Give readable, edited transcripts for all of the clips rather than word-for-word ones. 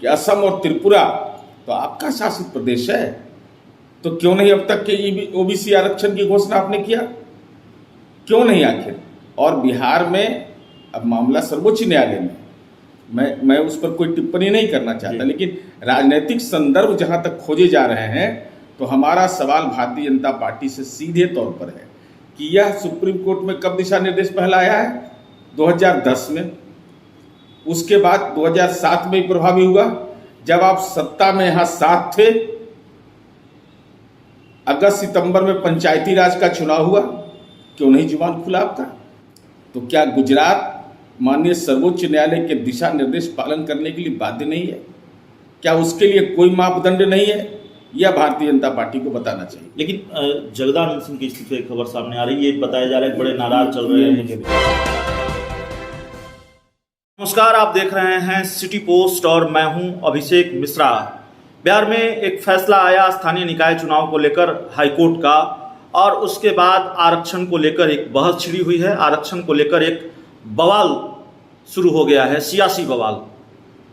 कि असम और त्रिपुरा तो आपका शासित प्रदेश है, तो क्यों नहीं अब तक के ओबीसी आरक्षण की घोषणा आपने किया? क्यों नहीं आखिर? और बिहार में अब मामला सर्वोच्च न्यायालय में, मैं उस पर कोई टिप्पणी नहीं करना चाहता, लेकिन राजनीतिक संदर्भ जहां तक खोजे जा रहे हैं तो हमारा सवाल भारतीय जनता पार्टी से सीधे तौर पर है कि यह सुप्रीम कोर्ट में कब दिशा निर्देश पहला आया है? 2010 में। उसके बाद 2007 में प्रभावी हुआ, जब आप सत्ता में यहां साथ थे। अगस्त सितंबर में पंचायती राज का चुनाव हुआ, क्यों नहीं जुबान खुला आपका? तो क्या गुजरात माननीय सर्वोच्च न्यायालय के दिशा निर्देश पालन करने के लिए बाध्य नहीं है? क्या उसके लिए कोई मापदंड नहीं है? यह भारतीय जनता पार्टी को बताना चाहिए। लेकिन जगदानंद सिंह की स्थिति एक खबर सामने आ रही है, बताया जा रहा है बड़े नाराज चल रहे हैं। नमस्कार, आप देख रहे हैं सिटी पोस्ट और मैं हूं अभिषेक मिश्रा। बिहार में एक फैसला आया स्थानीय निकाय चुनाव को लेकर हाईकोर्ट का, और उसके बाद आरक्षण को लेकर एक बहस छिड़ी हुई है। आरक्षण को लेकर एक बवाल शुरू हो गया है, सियासी बवाल।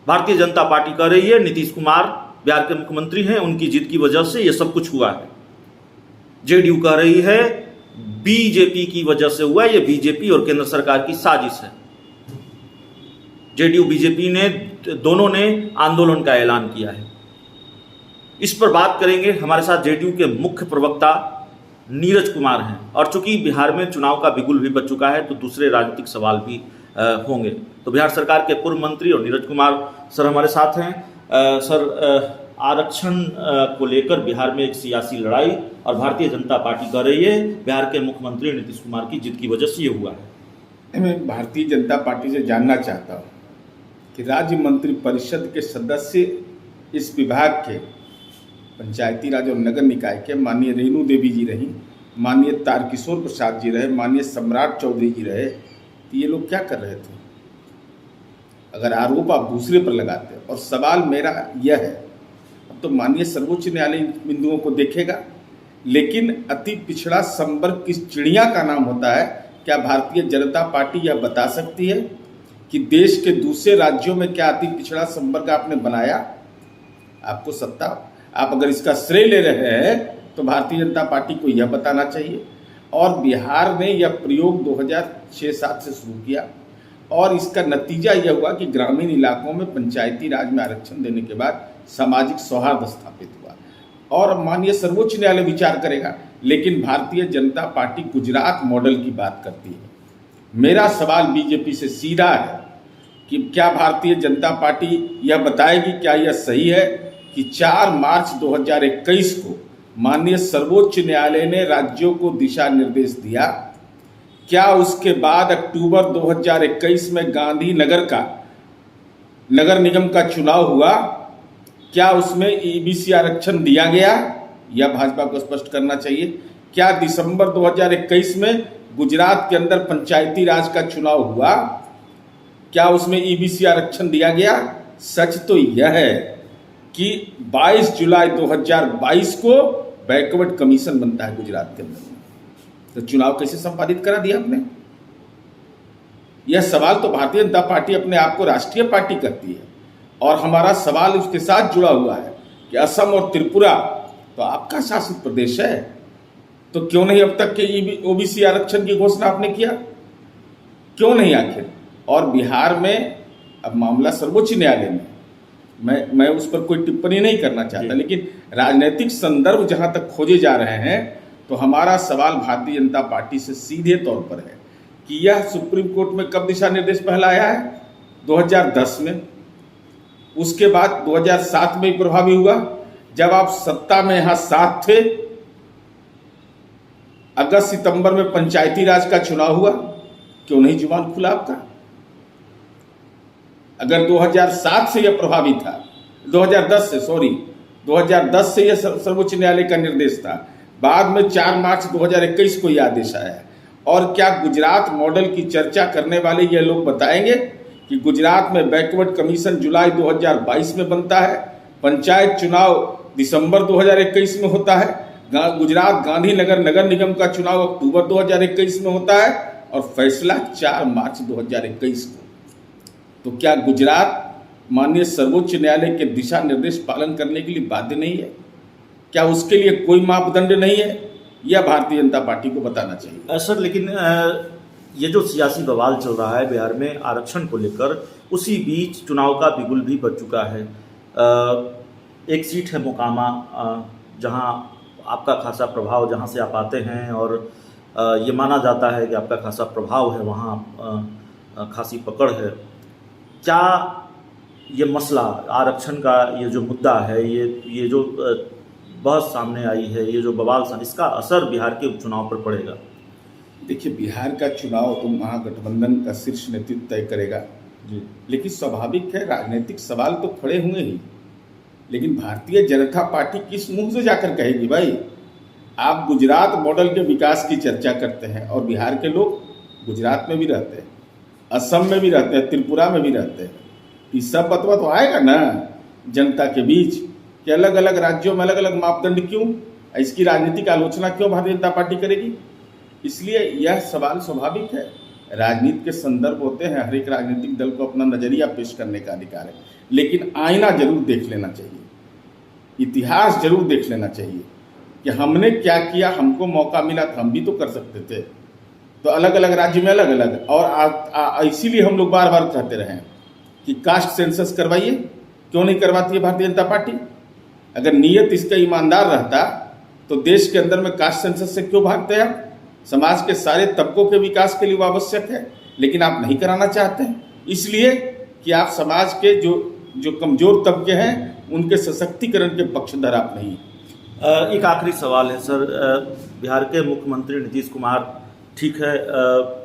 भारतीय जनता पार्टी कह रही है नीतीश कुमार बिहार के मुख्यमंत्री हैं, उनकी जीत की वजह से ये सब कुछ हुआ है। जेडीयू कह रही है बीजेपी की वजह से हुआ है, ये बीजेपी और केंद्र सरकार की साजिश है। जेडीयू बीजेपी ने दोनों ने आंदोलन का ऐलान किया है। इस पर बात करेंगे। हमारे साथ जेडीयू के मुख्य प्रवक्ता नीरज कुमार हैं, और चूंकि बिहार में चुनाव का बिगुल भी बज चुका है तो दूसरे राजनीतिक सवाल भी होंगे। तो बिहार सरकार के पूर्व मंत्री और नीरज कुमार सर हमारे साथ हैं। सर, आरक्षण को लेकर बिहार में एक सियासी लड़ाई, और भारतीय जनता पार्टी कह रही है बिहार के मुख्यमंत्री नीतीश कुमार की जीत की वजह से ये हुआ है। मैं भारतीय जनता पार्टी से जानना चाहता हूँ कि राज्य मंत्री परिषद के सदस्य इस विभाग के पंचायती राज और नगर निकाय के माननीय रेणु देवी जी रहीं, माननीय तारकिशोर प्रसाद जी रहे, माननीय सम्राट चौधरी जी रहे, तो ये लोग क्या कर रहे थे? अगर आरोप आप दूसरे पर लगाते हैं, और सवाल मेरा यह है, अब तो माननीय सर्वोच्च न्यायालय इन बिंदुओं को देखेगा, लेकिन अति पिछड़ा संवर्ग किस चिड़िया का नाम होता है? क्या भारतीय जनता पार्टी यह बता सकती है कि देश के दूसरे राज्यों में क्या अति पिछड़ा संवर्ग आपने बनाया? आपको सत्ता, आप अगर इसका श्रेय ले रहे हैं तो भारतीय जनता पार्टी को यह बताना चाहिए। और बिहार ने यह प्रयोग 2006-07 से शुरू किया, और इसका नतीजा यह हुआ कि ग्रामीण इलाकों में पंचायती राज में आरक्षण देने के बाद सामाजिक सौहार्द स्थापित हुआ, और माननीय सर्वोच्च न्यायालय विचार करेगा। लेकिन भारतीय जनता पार्टी गुजरात मॉडल की बात करती है। मेरा सवाल बीजेपी से सीधा है कि क्या भारतीय जनता पार्टी यह बताएगी, क्या यह सही है कि 4 मार्च 2021 को माननीय सर्वोच्च न्यायालय ने राज्यों को दिशा निर्देश दिया? क्या उसके बाद अक्टूबर 2021 में गांधीनगर का नगर निगम का चुनाव हुआ? क्या उसमें ईबीसी आरक्षण दिया गया? यह भाजपा को स्पष्ट करना चाहिए। क्या दिसंबर 2021 में गुजरात के अंदर पंचायती राज का चुनाव हुआ? क्या उसमें ईबीसी आरक्षण दिया गया? सच तो यह है कि 22 जुलाई 2022 को बैकवर्ड कमीशन बनता है गुजरात के अंदर, तो चुनाव कैसे संपादित करा दिया आपने? यह सवाल तो भारतीय जनता पार्टी अपने आप को राष्ट्रीय पार्टी करती है, और हमारा सवाल उसके साथ जुड़ा हुआ है कि असम और त्रिपुरा तो आपका शासित प्रदेश है, तो क्यों नहीं अब तक के ओबीसी आरक्षण की घोषणा आपने किया? क्यों नहीं आखिर? और बिहार में अब मामला सर्वोच्च न्यायालय में, मैं उस पर कोई टिप्पणी नहीं करना चाहता, लेकिन राजनीतिक संदर्भ जहां तक खोजे जा रहे हैं तो हमारा सवाल भारतीय जनता पार्टी से सीधे तौर पर है कि यह सुप्रीम कोर्ट में कब दिशा निर्देश पहला आया है? 2010 में। उसके बाद 2007 में प्रभावी हुआ, जब आप सत्ता में यहां साथ थे। अगस्त सितंबर में पंचायती राज का चुनाव हुआ, क्यों नहीं जुबान खुला आपका? अगर 2007 से यह प्रभावी था, 2010 से यह सर्वोच्च न्यायालय का निर्देश था, बाद में 4 मार्च 2021 को यह आदेश आया है। और क्या गुजरात मॉडल की चर्चा करने वाले ये लोग बताएंगे कि गुजरात में बैकवर्ड कमीशन जुलाई 2022 में बनता है, पंचायत चुनाव दिसंबर 2021 में होता है, गुजरात गांधीनगर नगर निगम का चुनाव अक्टूबर 2021 में होता है, और फैसला 4 मार्च 2021 को? तो क्या गुजरात माननीय सर्वोच्च न्यायालय के दिशा निर्देश पालन करने के लिए बाध्य नहीं है? क्या उसके लिए कोई मापदंड नहीं है? यह भारतीय जनता पार्टी को बताना चाहिए। सर, लेकिन ये जो सियासी बवाल चल रहा है बिहार में आरक्षण को लेकर, उसी बीच चुनाव का बिगुल भी बज चुका है। एक सीट है मोकामा, जहां आपका खासा प्रभाव, जहां से आप आते हैं, और ये माना जाता है कि आपका खासा प्रभाव है, वहाँ खासी पकड़ है। क्या ये मसला आरक्षण का, ये जो मुद्दा है, ये जो बहस सामने आई है, ये जो बवाल, इसका असर बिहार के उपचुनाव पर पड़ेगा? देखिए, बिहार का चुनाव तो महागठबंधन का शीर्ष नेतृत्व तय करेगा जी, लेकिन स्वाभाविक है, राजनीतिक सवाल तो खड़े होंगे ही। लेकिन भारतीय जनता पार्टी किस मुंह से जाकर कहेगी? भाई, आप गुजरात मॉडल के विकास की चर्चा करते हैं और बिहार के लोग गुजरात में भी रहते हैं, असम में भी रहते हैं, त्रिपुरा में भी रहते हैं। ये सब बतवा तो आएगा ना जनता के बीच कि अलग अलग राज्यों में अलग अलग मापदंड क्यों, इसकी राजनीतिक आलोचना क्यों भारतीय जनता पार्टी करेगी? इसलिए यह सवाल स्वाभाविक है। राजनीति के संदर्भ होते हैं, हर एक राजनीतिक दल को अपना नजरिया पेश करने का अधिकार है, लेकिन आईना जरूर देख लेना चाहिए, इतिहास जरूर देख लेना चाहिए कि हमने क्या किया, हमको मौका मिला तो हम भी तो कर सकते थे। तो अलग अलग राज्य में अलग अलग, और इसीलिए हम लोग बार बार कहते रहे कि कास्ट सेंसस करवाइए। क्यों नहीं करवाती है भारतीय जनता पार्टी? अगर नीयत इसका ईमानदार रहता तो देश के अंदर में कास्ट सेंसस से क्यों भागते हैं? समाज के सारे तबकों के विकास के लिए वो आवश्यक है, लेकिन आप नहीं कराना चाहते हैं, इसलिए कि आप समाज के जो कमजोर तबके हैं उनके सशक्तिकरण के पक्षधर आप नहीं। एक आखिरी सवाल है सर, बिहार के मुख्यमंत्री नीतीश कुमार, ठीक है,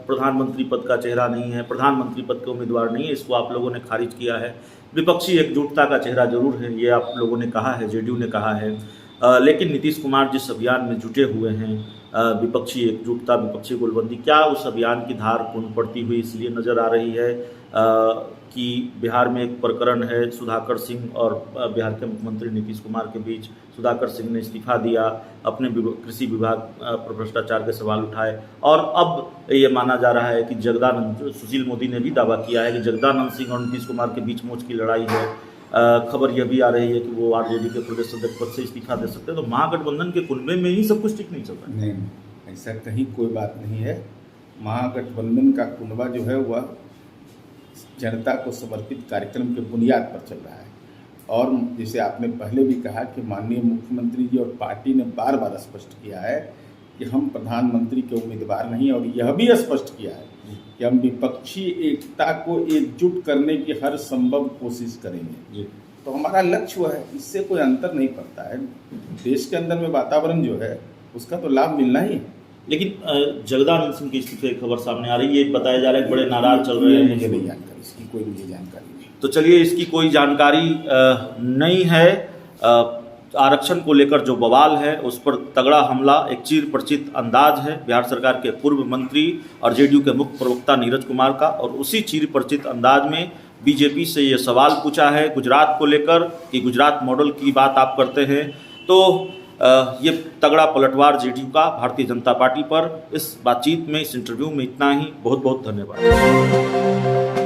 प्रधानमंत्री पद का चेहरा नहीं है, प्रधानमंत्री पद के उम्मीदवार नहीं है, इसको आप लोगों ने खारिज किया है। विपक्षी एकजुटता का चेहरा जरूर है, ये आप लोगों ने कहा है, जेडीयू ने कहा है, लेकिन नीतीश कुमार जिस अभियान में जुटे हुए हैं, विपक्षी एकजुटता, विपक्षी गोलबंदी, क्या उस अभियान की धार पूर्ण पड़ती हुई इसलिए नज़र आ रही है कि बिहार में एक प्रकरण है सुधाकर सिंह और बिहार के मुख्यमंत्री नीतीश कुमार के बीच? सुधाकर सिंह ने इस्तीफा दिया, अपने कृषि विभाग पर भ्रष्टाचार के सवाल उठाए, और अब ये माना जा रहा है कि सुशील मोदी ने भी दावा किया है कि जगदानंद सिंह और नीतीश कुमार के बीच मोच की लड़ाई है। खबर यह भी आ रही है कि वो आरजेडी के प्रदेश अध्यक्ष पद से इस्तीफा दे सकते हैं। तो महागठबंधन के कुनबे में ही सब कुछ ठीक नहीं चल रहा है? नहीं, ऐसा कहीं कोई बात नहीं है। महागठबंधन का कुनबा जो है वह जनता को समर्पित कार्यक्रम के बुनियाद पर चल रहा है, और जैसे आपने पहले भी कहा कि माननीय मुख्यमंत्री जी और पार्टी ने बार बार स्पष्ट किया है कि हम प्रधानमंत्री के उम्मीदवार नहीं, और यह भी स्पष्ट किया है कि हम विपक्षी एकता को एकजुट करने की हर संभव कोशिश करेंगे। तो हमारा लक्ष्य वह है, इससे कोई अंतर नहीं पड़ता है। देश के अंदर में वातावरण जो है उसका तो लाभ मिलना ही है। लेकिन जगदानंद सिंह की इस्तीफे की खबर सामने आ रही है, ये बताया जा रहा है कि बड़े नाराज चल रहे हैं। मुझे नहीं जानकारी, इसकी कोई मुझे जानकारी नहीं। तो चलिए, इसकी कोई जानकारी नहीं है। आरक्षण को लेकर जो बवाल है उस पर तगड़ा हमला, एक चिर परिचित अंदाज है बिहार सरकार के पूर्व मंत्री और जेडीयू के मुख्य प्रवक्ता नीरज कुमार का, और उसी चिर परिचित अंदाज में बीजेपी से ये सवाल पूछा है गुजरात को लेकर कि गुजरात मॉडल की बात आप करते हैं। तो ये तगड़ा पलटवार जेडीयू का भारतीय जनता पार्टी पर। इस बातचीत में, इस इंटरव्यू में इतना ही। बहुत बहुत धन्यवाद।